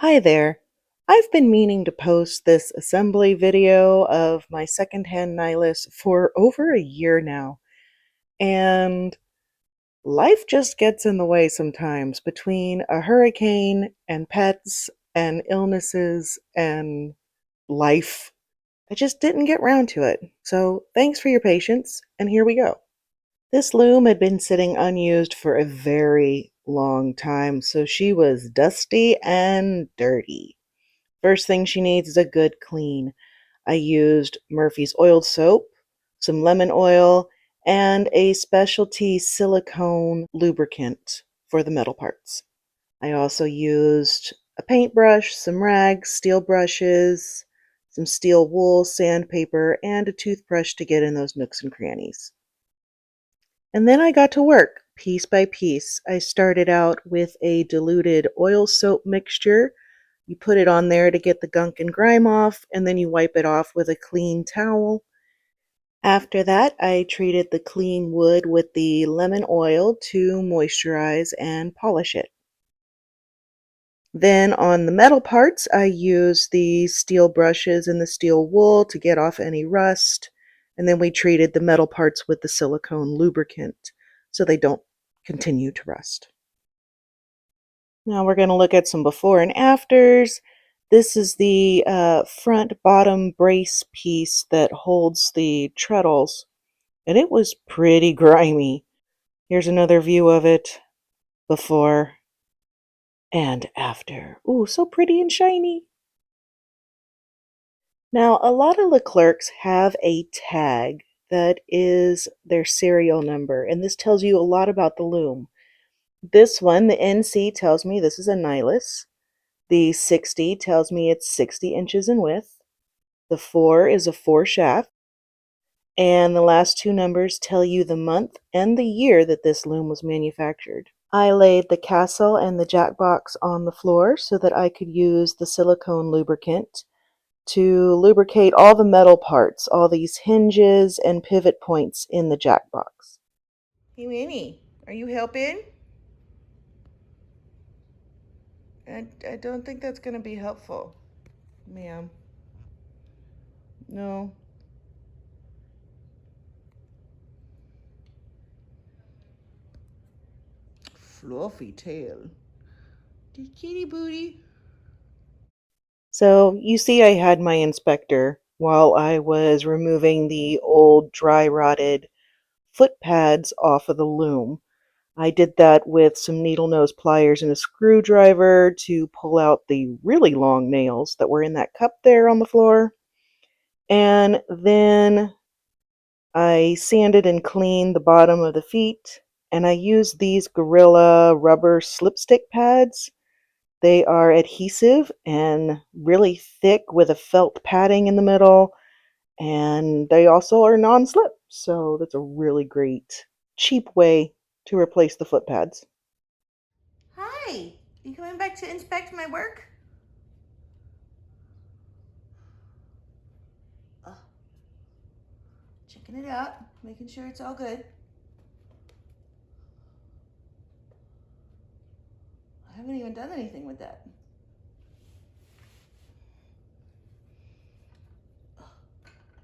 Hi there. I've been meaning to post this assembly video of my secondhand Nilus for over a year now, and life just gets in the way sometimes between a hurricane and pets and illnesses and life. I just didn't get round to it. So thanks for your patience, and here we go. This loom had been sitting unused for a very long time, so she was dusty and dirty. First thing she needs is a good clean. I used Murphy's oiled soap, some lemon oil, and a specialty silicone lubricant for the metal parts. I also used a paintbrush, some rags, steel brushes, some steel wool, sandpaper, and a toothbrush to get in those nooks and crannies. And then I got to work, piece by piece. I started out with a diluted oil soap mixture. You put it on there to get the gunk and grime off, and then you wipe it off with a clean towel. After that, I treated the clean wood with the lemon oil to moisturize and polish it. Then on the metal parts, I used the steel brushes and the steel wool to get off any rust. And then we treated the metal parts with the silicone lubricant so they don't continue to rust. Now we're going to look at some before and afters. This is the front bottom brace piece that holds the treadles, and it was pretty grimy. Here's another view of it before and after. Ooh, so pretty and shiny. Now, a lot of LeClercs have a tag that is their serial number, and this tells you a lot about the loom. This one, the NC, tells me this is a Nilus. The 60 tells me it's 60 inches in width. The 4 is a 4 shaft. And the last two numbers tell you the month and the year that this loom was manufactured. I laid the castle and the jack box on the floor so that I could use the silicone lubricant to lubricate all the metal parts, all these hinges and pivot points in the jack box. Hey Winnie, are you helping? I don't think that's going to be helpful, ma'am. No. Fluffy tail. The kitty booty. So you see I had my inspector while I was removing the old dry rotted foot pads off of the loom. I did that with some needle nose pliers and a screwdriver to pull out the really long nails that were in that cup there on the floor. And then I sanded and cleaned the bottom of the feet, and I used these Gorilla rubber slipstick pads. They are adhesive and really thick with a felt padding in the middle, and they also are non-slip, so that's a really great, cheap way to replace the foot pads. Hi, you coming back to inspect my work? Checking it out, making sure it's all good. I haven't even done anything with that.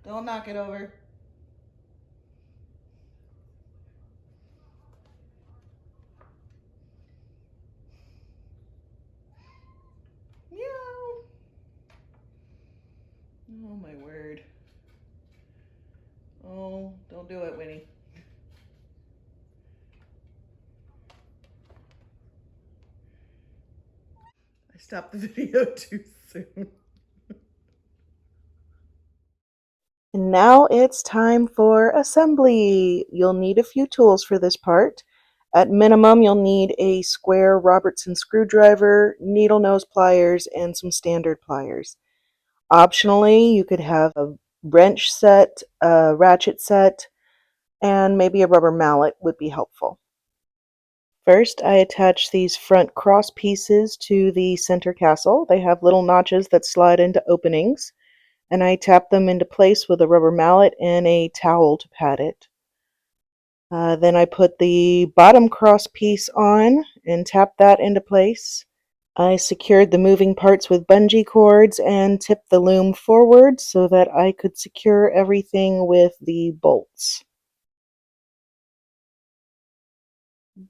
Don't knock it over. Meow. Oh my word. Oh, don't do it, Winnie. I stopped the video too soon. And now it's time for assembly. You'll need a few tools for this part. At minimum, you'll need a square Robertson screwdriver, needle nose pliers, and some standard pliers. Optionally, you could have a wrench set, a ratchet set, and maybe a rubber mallet would be helpful. First, I attach these front cross pieces to the center castle. They have little notches that slide into openings, and I tap them into place with a rubber mallet and a towel to pat it. Then I put the bottom cross piece on and tap that into place. I secured the moving parts with bungee cords and tipped the loom forward so that I could secure everything with the bolts.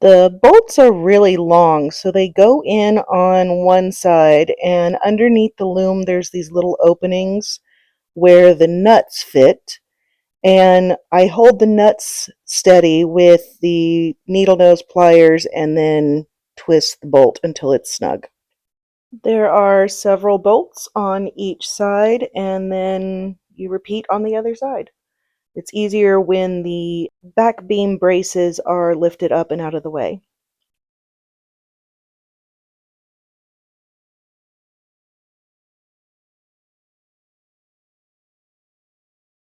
The bolts are really long, so they go in on one side, and underneath the loom there's these little openings where the nuts fit, and I hold the nuts steady with the needle nose pliers and then twist the bolt until it's snug. There are several bolts on each side, and then you repeat on the other side. It's easier when the back beam braces are lifted up and out of the way.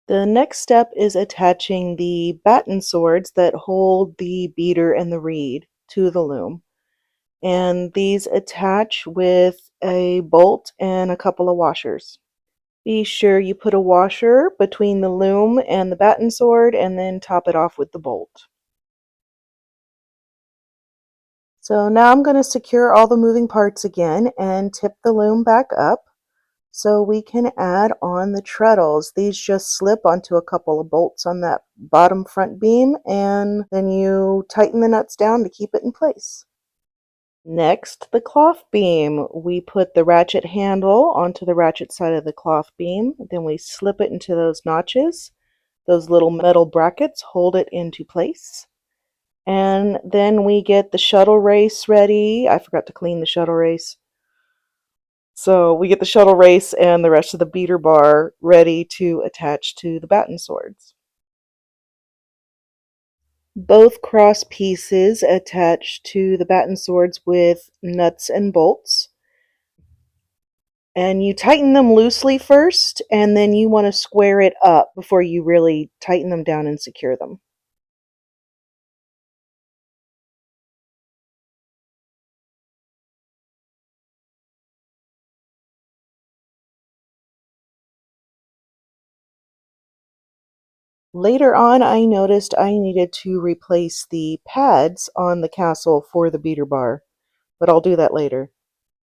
The next step is attaching the batten swords that hold the beater and the reed to the loom. And these attach with a bolt and a couple of washers. Be sure you put a washer between the loom and the batten sword and then top it off with the bolt. So now I'm going to secure all the moving parts again and tip the loom back up so we can add on the treadles. These just slip onto a couple of bolts on that bottom front beam, and then you tighten the nuts down to keep it in place. Next, the cloth beam. We put the ratchet handle onto the ratchet side of the cloth beam, then we slip it into those notches. Those little metal brackets hold it into place. And then we get the shuttle race ready. I forgot to clean the shuttle race. So we get the shuttle race and the rest of the beater bar ready to attach to the batten swords. Both cross pieces attach to the batten swords with nuts and bolts. And you tighten them loosely first, and then you want to square it up before you really tighten them down and secure them. Later on, I noticed I needed to replace the pads on the castle for the beater bar, but I'll do that later.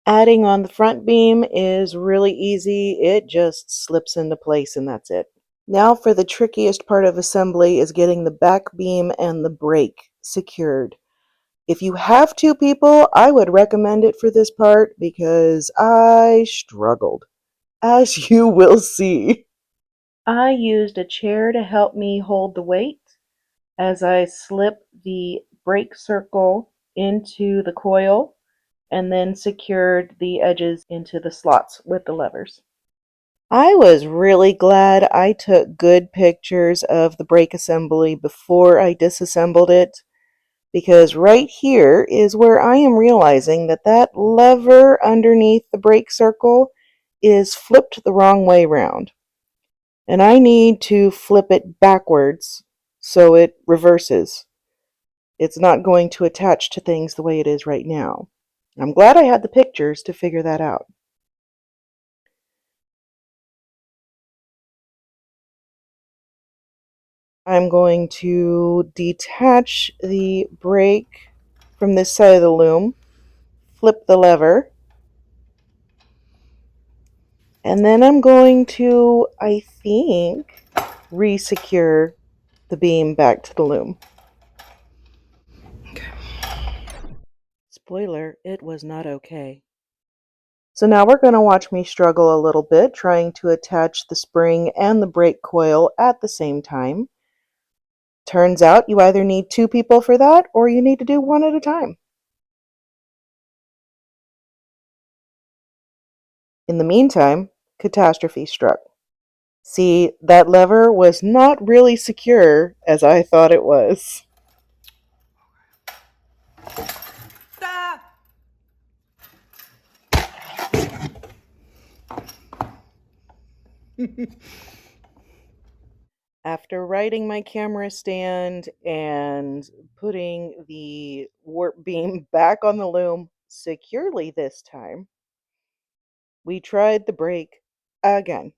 Adding on the front beam is really easy. It just slips into place and that's it. Now for the trickiest part of assembly is getting the back beam and the brake secured. If you have two people, I would recommend it for this part because I struggled, as you will see. I used a chair to help me hold the weight as I slip the brake circle into the coil and then secured the edges into the slots with the levers. I was really glad I took good pictures of the brake assembly before I disassembled it, because right here is where I am realizing that that lever underneath the brake circle is flipped the wrong way round. And I need to flip it backwards so it reverses. It's not going to attach to things the way it is right now. I'm glad I had the pictures to figure that out. I'm going to detach the brake from this side of the loom, flip the lever, and then I'm going to, I think, re-secure the beam back to the loom. Spoiler, it was not okay. So now we're going to watch me struggle a little bit trying to attach the spring and the brake coil at the same time. Turns out you either need two people for that or you need to do one at a time. In the meantime, catastrophe struck. See, that lever was not really secure as I thought it was. After righting my camera stand and putting the warp beam back on the loom securely this time, we tried the brake again.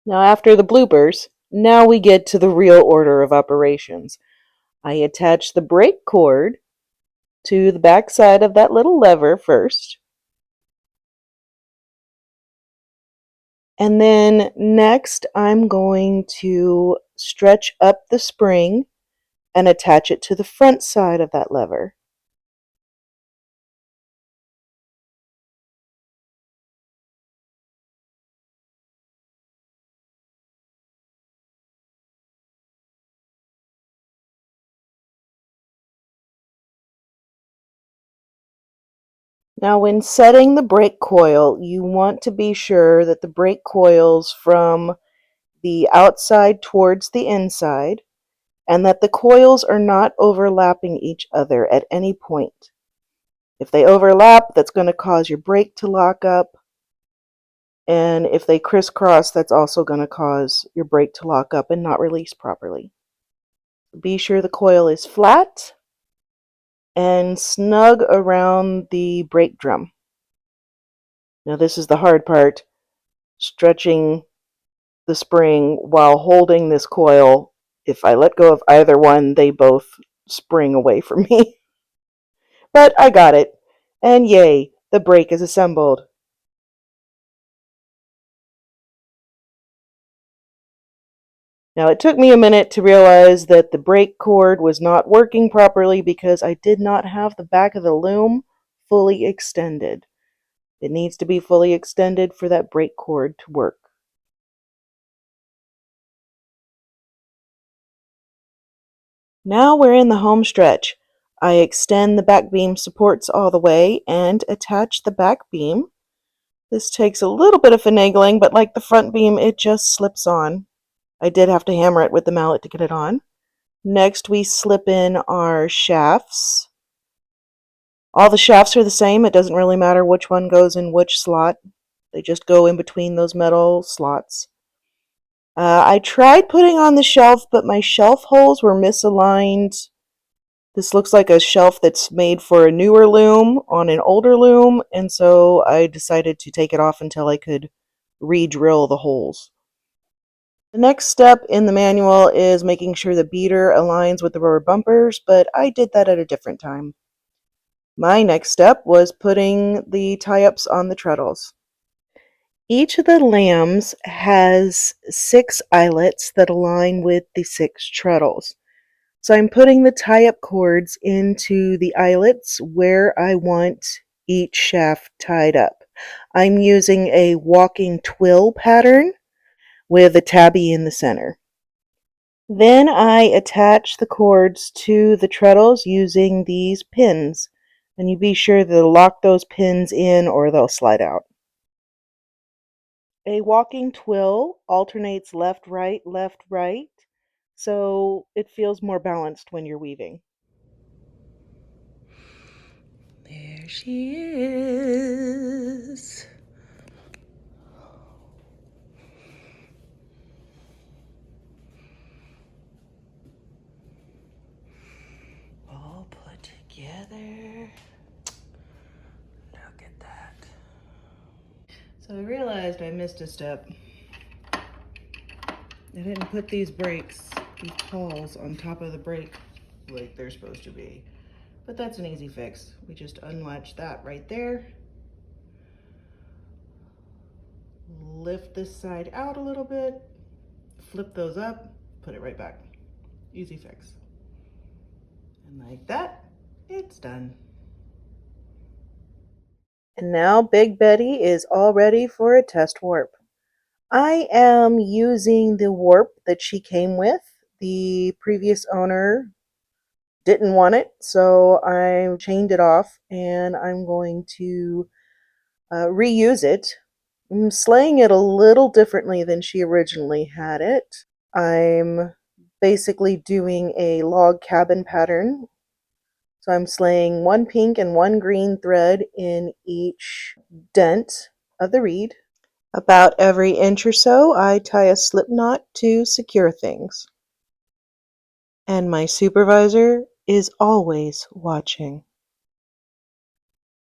Now, after the bloopers, now we get to the real order of operations. I attach the brake cord to the back side of that little lever first. And then next I'm going to stretch up the spring and attach it to the front side of that lever. Now when setting the brake coil, you want to be sure that the brake coil's from the outside towards the inside, and that the coils are not overlapping each other at any point. If they overlap, that's going to cause your brake to lock up, and if they crisscross, that's also going to cause your brake to lock up and not release properly. Be sure the coil is flat and snug around the brake drum. Now this is the hard part, stretching the spring while holding this coil. If I let go of either one, they both spring away from me. But I got it, and yay, the brake is assembled. Now it took me a minute to realize that the brake cord was not working properly because I did not have the back of the loom fully extended. It needs to be fully extended for that brake cord to work. Now we're in the home stretch. I extend the back beam supports all the way and attach the back beam. This takes a little bit of finagling, but like the front beam, it just slips on. I did have to hammer it with the mallet to get it on. Next, we slip in our shafts. All the shafts are the same. It doesn't really matter which one goes in which slot. They just go in between those metal slots. I tried putting on the shelf, but my shelf holes were misaligned. This looks like a shelf that's made for a newer loom on an older loom, and so I decided to take it off until I could re-drill the holes. The next step in the manual is making sure the beater aligns with the rubber bumpers, but I did that at a different time. My next step was putting the tie-ups on the treadles. Each of the lambs has 6 eyelets that align with the 6 treadles. So I'm putting the tie-up cords into the eyelets where I want each shaft tied up. I'm using a walking twill pattern with a tabby in the center. Then I attach the cords to the treadles using these pins, and you be sure to lock those pins in or they'll slide out. A walking twill alternates left, right, so it feels more balanced when you're weaving. There she is. All put together. Look at that. So I realized I missed a step. I didn't put these pawls on top of the brake like they're supposed to be. But that's an easy fix. We just unlatch that right there. Lift this side out a little bit, flip those up, put it right back. Easy fix. And like that, it's done. And now Big Betty is all ready for a test warp. I am using the warp that she came with. The previous owner didn't want it, so I chained it off and I'm going to reuse it. I'm slaying it a little differently than she originally had it. I'm basically doing a log cabin pattern. So I'm slaying 1 pink and 1 green thread in each dent of the reed. About every inch or so, I tie a slip knot to secure things. And my supervisor is always watching.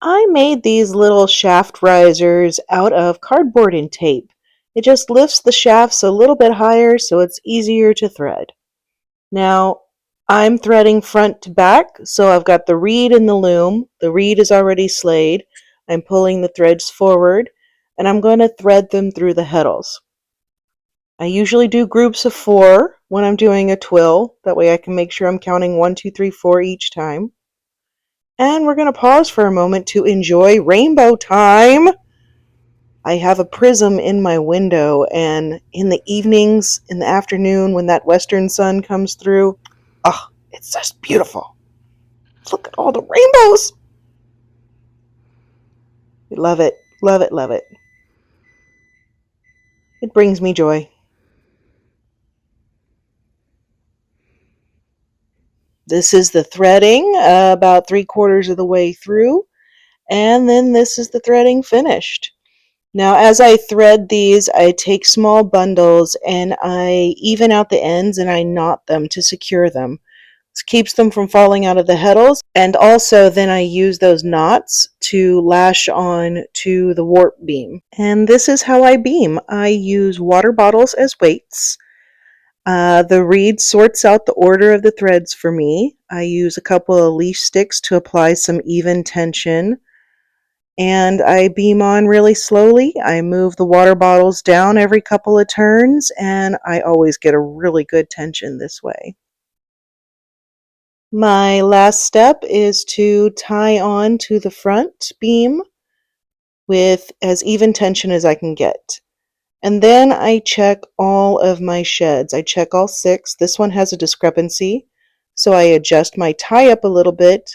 I made these little shaft risers out of cardboard and tape. It just lifts the shafts a little bit higher so it's easier to thread. Now, I'm threading front to back, so I've got the reed in the loom. The reed is already slayed. I'm pulling the threads forward, and I'm going to thread them through the heddles. I usually do groups of 4 when I'm doing a twill. That way I can make sure I'm counting 1, 2, 3, 4 each time. And we're going to pause for a moment to enjoy rainbow time. I have a prism in my window, and in the evenings, in the afternoon, when that western sun comes through, oh, it's just beautiful. Look at all the rainbows. Love it, love it, love it. It brings me joy. This is the threading, about 3/4 of the way through, and then this is the threading finished. Now, as I thread these, I take small bundles and I even out the ends and I knot them to secure them. This keeps them from falling out of the heddles, and also then I use those knots to lash on to the warp beam. And this is how I beam. I use water bottles as weights. The reed sorts out the order of the threads for me. I use a couple of leaf sticks to apply some even tension. And I beam on really slowly. I move the water bottles down every couple of turns, and I always get a really good tension this way. My last step is to tie on to the front beam with as even tension as I can get. And then I check all of my sheds. I check all 6. This one has a discrepancy, so I adjust my tie up a little bit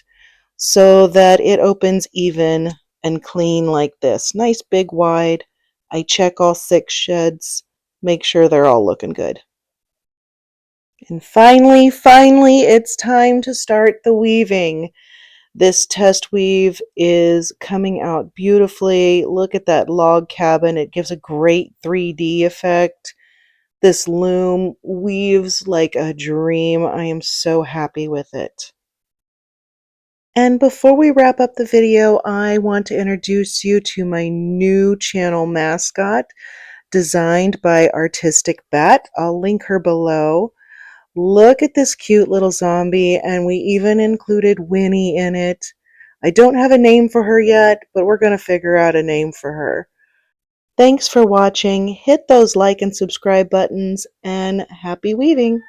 so that it opens even and clean like this. Nice big wide. I check all 6 sheds, make sure they're all looking good. And finally, it's time to start the weaving. This test weave is coming out beautifully. Look at that log cabin. It gives a great 3D effect. This loom weaves like a dream. I am so happy with it. And before we wrap up the video, I want to introduce you to my new channel mascot, designed by ArtisticBat. I'll link her below. Look at this cute little zombie, and we even included Winnie in it. I don't have a name for her yet, but we're going to figure out a name for her. Thanks for watching. Hit those like and subscribe buttons, and happy weaving!